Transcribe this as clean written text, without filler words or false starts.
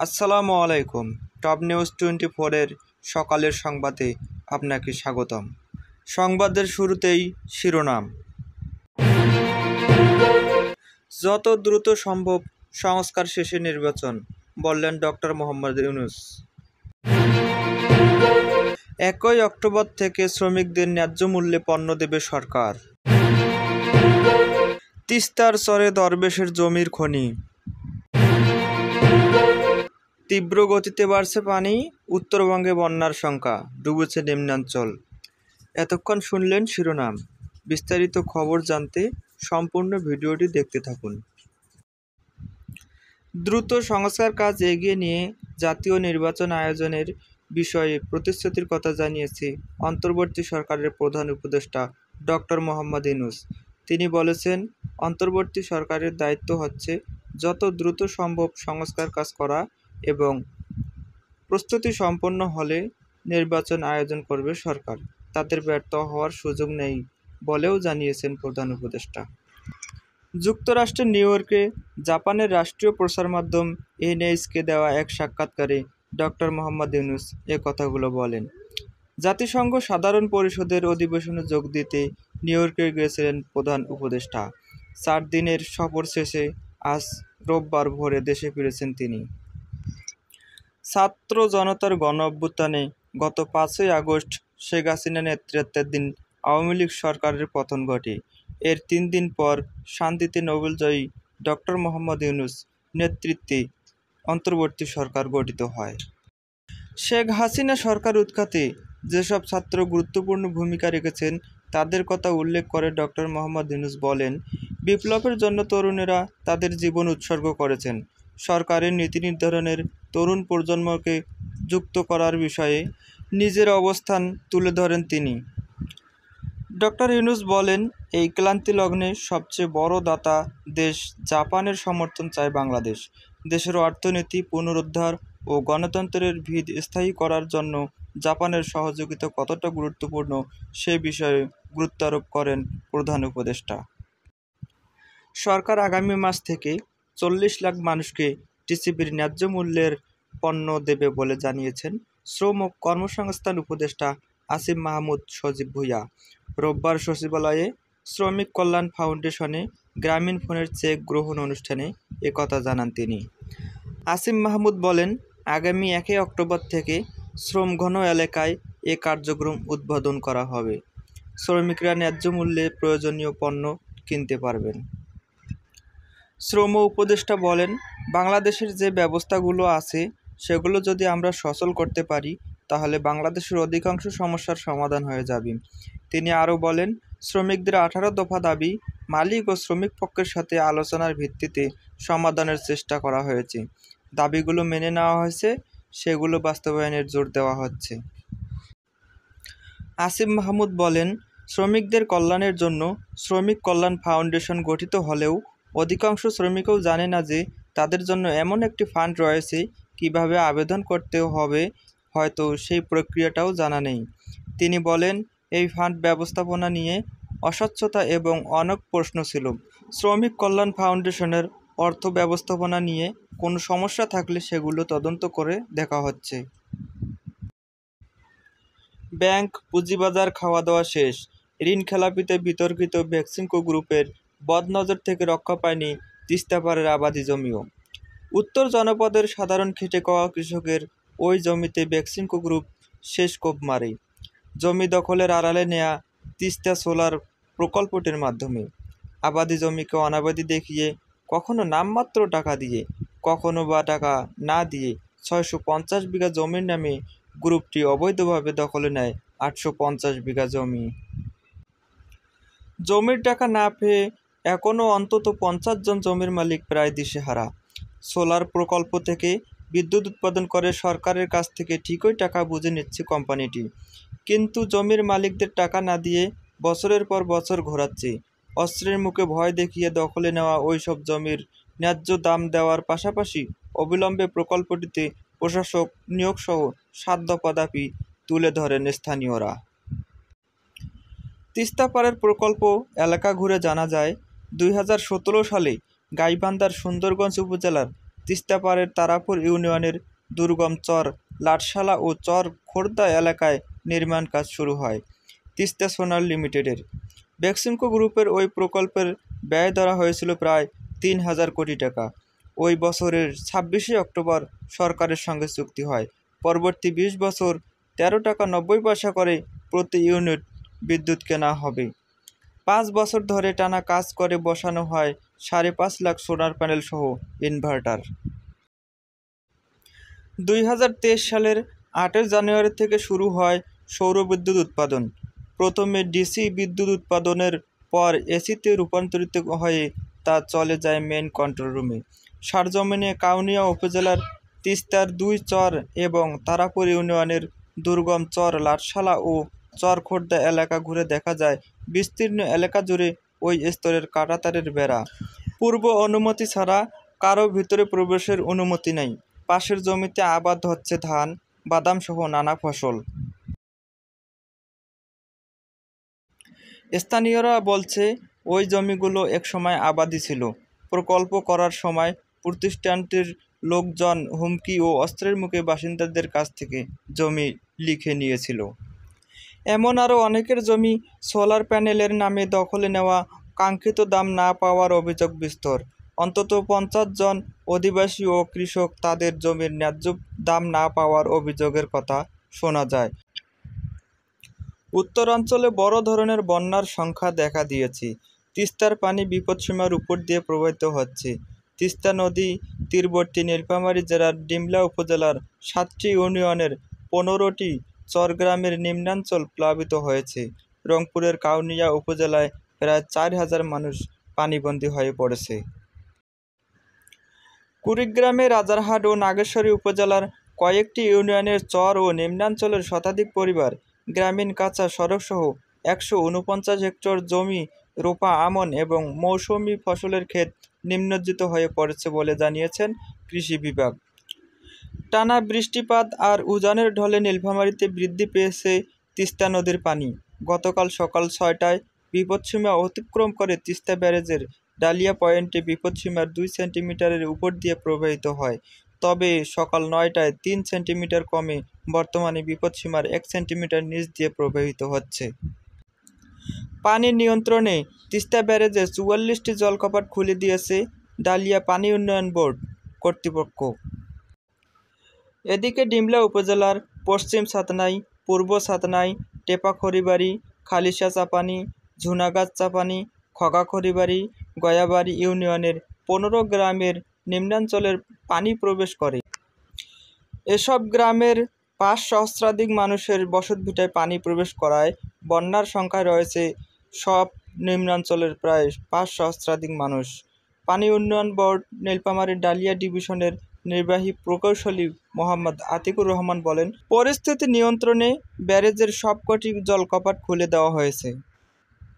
আসসালামু আলাইকুম। Top news 24-এর সকালের সংবাদে আপনাকে স্বাগতম। সংবাদের শুরুতেই শিরোনাম। যত দ্রুত সম্ভব সংস্কার শেষে নির্বাচন, বললেন ডক্টর মোহাম্মদ ইউনূস। 1 অক্টোবর থেকে শ্রমিকদের ন্যায্য মূল্যে পণ্য দেবে সরকার। তিস্তার চরে দরবেশের জমির খনি। তীব্র গতিতে বাড়ছে পানি, উত্তরবঙ্গে বন্যার শঙ্কা, ডুবেছে নিম্নাঞ্চল। এতক্ষণ শুনলেন শিরোনাম। বিস্তারিত খবর জানতে সম্পূর্ণ ভিডিওটি দেখতে থাকুন। দ্রুত সংস্কার কাজ এগিয়ে নিয়ে জাতীয় নির্বাচন আয়োজনের বিষয়ে প্রতিশ্রুতির কথা জানিয়েছে অন্তর্বর্তী সরকারের প্রধান উপদেষ্টা ডক্টর মোহাম্মদ ইউনূস। তিনি বলেছেন, অন্তর্বর্তী সরকারের দায়িত্ব হচ্ছে যত দ্রুত সম্ভব সংস্কার কাজ করা এবং প্রস্তুতি সম্পন্ন হলে নির্বাচন আয়োজন করবে সরকার। তাদের ব্যর্থ হওয়ার সুযোগ নেই বলেও জানিয়েছেন প্রধান উপদেষ্টা। যুক্তরাষ্ট্রের নিউ ইয়র্কে জাপানের রাষ্ট্রীয় প্রচার মাধ্যম এনএইচকে দেওয়া এক সাক্ষাৎকারে ডক্টর মোহাম্মদ ইউনূস এ কথাগুলো বলেন। জাতিসংঘ সাধারণ পরিষদের অধিবেশনে যোগ দিতে নিউ ইয়র্কে গিয়েছিলেন প্রধান উপদেষ্টা। 4 দিনের সফর শেষে আজ রোববার ভোরে দেশে ফিরেছেন তিনি। ছাত্র জনতার গণ অভ্যুত্থানে গত 5ই আগস্ট শেখ হাসিনা নেতৃত্বাধীন আওয়ামী লীগ সরকারের পতন ঘটে। এর 3 দিন পর শান্তিতে নোবেলজয়ী ডক্টর মোহাম্মদ ইউনূস নেতৃত্বে অন্তর্বর্তী সরকার গঠিত হয়। শেখ হাসিনা সরকার উৎখাতে যেসব ছাত্র গুরুত্বপূর্ণ ভূমিকা রেখেছেন তাদের কথা উল্লেখ করে ডক্টর মোহাম্মদ ইউনূস বলেন, বিপ্লবের জন্য তরুণেরা তাদের জীবন উৎসর্গ করেছেন। সরকারের নীতি নির্ধারণের তরুণ প্রজন্মকে যুক্ত করার বিষয়ে নিজের অবস্থান তুলে ধরেন তিনি। ডক্টর ইউনূস বলেন, এই ক্লান্তি লগ্নে সবচেয়ে বড় দাতা দেশ জাপানের সমর্থন চায় বাংলাদেশ। দেশের অর্থনীতি পুনরুদ্ধার ও গণতন্ত্রের ভিত স্থায়ী করার জন্য জাপানের সহযোগিতা কতটা গুরুত্বপূর্ণ সে বিষয়ে গুরুত্ব আরোপ করেন প্রধান উপদেষ্টা। সরকার আগামী মাস থেকে 40 লাখ মানুষকে টিসিবির ন্যায্য মূল্যের পণ্য দেবে বলে জানিয়েছেন শ্রম ও কর্মসংস্থান উপদেষ্টা আসিফ মাহমুদ সজীব ভূঁইয়া। রোববার সচিবালয়ে শ্রমিক কল্যাণ ফাউন্ডেশনে গ্রামীণ ফোনের চেক গ্রহণ অনুষ্ঠানে একথা জানান তিনি। আসিফ মাহমুদ বলেন, আগামী 1 অক্টোবর থেকে শ্রমঘন এলাকায় এ কার্যক্রম উদ্বোধন করা হবে। শ্রমিকরা ন্যায্য মূল্যে প্রয়োজনীয় পণ্য কিনতে পারবেন। শ্রম উপদেষ্টা বলেন, বাংলাদেশের যে ব্যবস্থাগুলো আছে সেগুলো যদি আমরা সচল করতে পারি তাহলে বাংলাদেশের অধিকাংশ সমস্যার সমাধান হয়ে যাবে। তিনি আরও বলেন, শ্রমিকদের 18 দফা দাবি মালিক ও শ্রমিক পক্ষের সাথে আলোচনার ভিত্তিতে সমাধানের চেষ্টা করা হয়েছে। দাবিগুলো মেনে নেওয়া হয়েছে, সেগুলো বাস্তবায়নের জোর দেওয়া হচ্ছে। আসিফ মাহমুদ বলেন, শ্রমিকদের কল্যাণের জন্য শ্রমিক কল্যাণ ফাউন্ডেশন গঠিত হলেও অধিকাংশ শ্রমিকও জানে না যে তাদের জন্য এমন একটি ফান্ড রয়েছে। কিভাবে আবেদন করতে হবে হয়তো সেই প্রক্রিয়াটাও জানা নেই। তিনি বলেন, এই ফান্ড ব্যবস্থাপনা নিয়ে অস্বচ্ছতা এবং অনেক প্রশ্ন ছিল। শ্রমিক কল্যাণ ফাউন্ডেশনের অর্থ ব্যবস্থাপনা নিয়ে কোনো সমস্যা থাকলে সেগুলো তদন্ত করে দেখা হচ্ছে। ব্যাংক পুঁজিবাজার খাওয়া দাওয়া শেষ। ঋণ খেলাপিতে বিতর্কিত বেক্সিমকো গ্রুপের বদনজর থেকে রক্ষা পায়নি তিস্তাপাড়ের আবাদি জমিও। উত্তর জনপদের সাধারণ খেটে খাওয়া কৃষকের ওই জমিতে বেক্সিমকো গ্রুপ শেষ কোপ মারে। জমি দখলের আড়ালে নেয়া তিস্তা সোলার প্রকল্পটির মাধ্যমে আবাদি জমিকে অনাবাদি দেখিয়ে কখনো নামমাত্র টাকা দিয়ে কখনো বা টাকা না দিয়ে 650 বিঘা জমির নামে গ্রুপটি অবৈধভাবে দখলে নেয় 850 বিঘা জমি। জমির টাকা না পেয়ে এখনও অন্তত 50 জন জমির মালিক প্রায় দিশেহারা। সোলার প্রকল্প থেকে বিদ্যুৎ উৎপাদন করে সরকারের কাছ থেকে ঠিকই টাকা বুঝে নিচ্ছে কোম্পানিটি, কিন্তু জমির মালিকদের টাকা না দিয়ে বছরের পর বছর ঘোরাচ্ছে। অস্ত্রের মুখে ভয় দেখিয়ে দখলে নেওয়া ওইসব জমির ন্যায্য দাম দেওয়ার পাশাপাশি অবিলম্বে প্রকল্পটিতে প্রশাসক নিয়োগসহ 7 দফা দাবি তুলে ধরেন স্থানীয়রা। তিস্তাপাড়ের প্রকল্প এলাকা ঘুরে জানা যায়, 2017 সালে গাইবান্ধার সুন্দরগঞ্জ উপজেলার তিস্তাপাড়ের তারাপুর ইউনিয়নের দুর্গম চর লাটশালা ও চর খোর্দা এলাকায় নির্মাণ কাজ শুরু হয় তিস্তা সোনার লিমিটেডের। বেক্সিমকো গ্রুপের ওই প্রকল্পের ব্যয় ধরা হয়েছিল প্রায় ৩,০০০ কোটি টাকা। ওই বছরের ২৬শে অক্টোবর সরকারের সঙ্গে চুক্তি হয় পরবর্তী ২০ বছর ১৩.৯০ টাকা করে প্রতি ইউনিট বিদ্যুৎ কেনা হবে। ৫ বছর ধরে টানা কাজ করে বসানো হয় ৫.৫ লাখ সোলার প্যানেল সহ ইনভার্টার। ২০২৩ সালের ৮ জানুয়ারি থেকে শুরু হয় সৌর বিদ্যুৎ উৎপাদন। প্রথমে ডিসি বিদ্যুৎ উৎপাদনের পর এসিতে রূপান্তরিত হয়ে তা চলে যায় মেইন কন্ট্রোল রুমে। সরজমিনে কাউনিয়া উপজেলার তিস্তার ২ চর এবং তারাপুর ইউনিয়নের দুর্গম চর লাটশালা ও চর খোর্দা এলাকা ঘুরে দেখা যায় বিস্তীর্ণ এলাকা জুড়ে ওই স্তরের কাঁটাতারের বেড়া। পূর্ব অনুমতি ছাড়া কারও ভিতরে প্রবেশের অনুমতি নেই। পাশের জমিতে আবাদ হচ্ছে ধান, বাদাম সহ নানা ফসল। স্থানীয়রা বলছে ওই জমিগুলো একসময় আবাদি ছিল। প্রকল্প করার সময় প্রতিষ্ঠানটির লোকজন হুমকি ও অস্ত্রের মুখে বাসিন্দাদের কাছ থেকে জমি লিখে নিয়েছিল। এমন আরও অনেকের জমি সোলার প্যানেলের নামে দখলে নেওয়া, কাঙ্ক্ষিত দাম না পাওয়ার অভিযোগ বিস্তর। অন্তত ৫০ জন অধিবাসী ও কৃষক তাদের জমির ন্যায্য দাম না পাওয়ার অভিযোগের কথা শোনা যায়। উত্তরাঞ্চলে বড় ধরনের বন্যার সংখ্যা দেখা দিয়েছে। তিস্তার পানি বিপদসীমার উপর দিয়ে প্রবাহিত হচ্ছে। তিস্তা নদী তীরবর্তী নীলফামারী জেলার ডিমলা উপজেলার ৭টি ইউনিয়নের ১৫টি চরগ্রামের নিম্নাঞ্চল প্লাবিত হয়েছে। রংপুরের কাউনিয়া উপজেলায় প্রায় ৪,০০০ মানুষ পানিবন্দী হয়ে পড়েছে। কুড়িগ্রামে রাজারহাট ও নাগেশ্বরী উপজেলার কয়েকটি ইউনিয়নের চর ও নিম্নাঞ্চলের শতাধিক পরিবার গ্রামীণ কাঁচা সড়কসহ ১৪৯ হেক্টর জমি রোপা আমন এবং মৌসুমি ফসলের ক্ষেত নিমজ্জিত হয়ে পড়েছে বলে জানিয়েছেন কৃষি বিভাগ। টানা বৃষ্টিপাত আর উজানের ঢলে নীলফামারীতে বৃদ্ধি পেয়েছে তিস্তা নদীর পানি। গতকাল সকাল ৬টায় বিপদসীমা অতিক্রম করে তিস্তা ব্যারেজের ডালিয়া পয়েন্টে বিপদসীমার ২ সেন্টিমিটারের উপর দিয়ে প্রবাহিত হয়। তবে সকাল ৯টায় ৩ সেন্টিমিটার কমে বর্তমানে বিপদসীমার ১ সেন্টিমিটার নিচ দিয়ে প্রবাহিত হচ্ছে। পানি নিয়ন্ত্রণে তিস্তা ব্যারেজে ৪৪টি জলকপাট খুলে দিয়েছে ডালিয়া পানি উন্নয়ন বোর্ড কর্তৃপক্ষ। এদিকে ডিমলা উপজেলার পশ্চিম ছাতনাই, পূর্ব ছাতনাই, টেপাখড়িবাড়ি, খালিশা চাপানি, ঝুনাগাছ চাপানি, খগাখড়িবাড়ি, গয়াবাড়ি ইউনিয়নের ১৫ গ্রামের নিম্নাঞ্চলের পানি প্রবেশ করে। এসব গ্রামের ৫ সহস্রাধিক মানুষের বসতভিটায় পানি প্রবেশ করায় বন্যার সংখ্যায় রয়েছে সব নিম্নাঞ্চলের প্রায় ৫ সহস্রাধিক মানুষ। পানি উন্নয়ন বোর্ড নীলফামারী ডালিয়া ডিভিশনের নির্বাহী প্রকৌশলী মোহাম্মদ আতিকুর রহমান বলেন, পরিস্থিতি নিয়ন্ত্রণে ব্যারেজের সবকটি জলকপাট খুলে দেওয়া হয়েছে।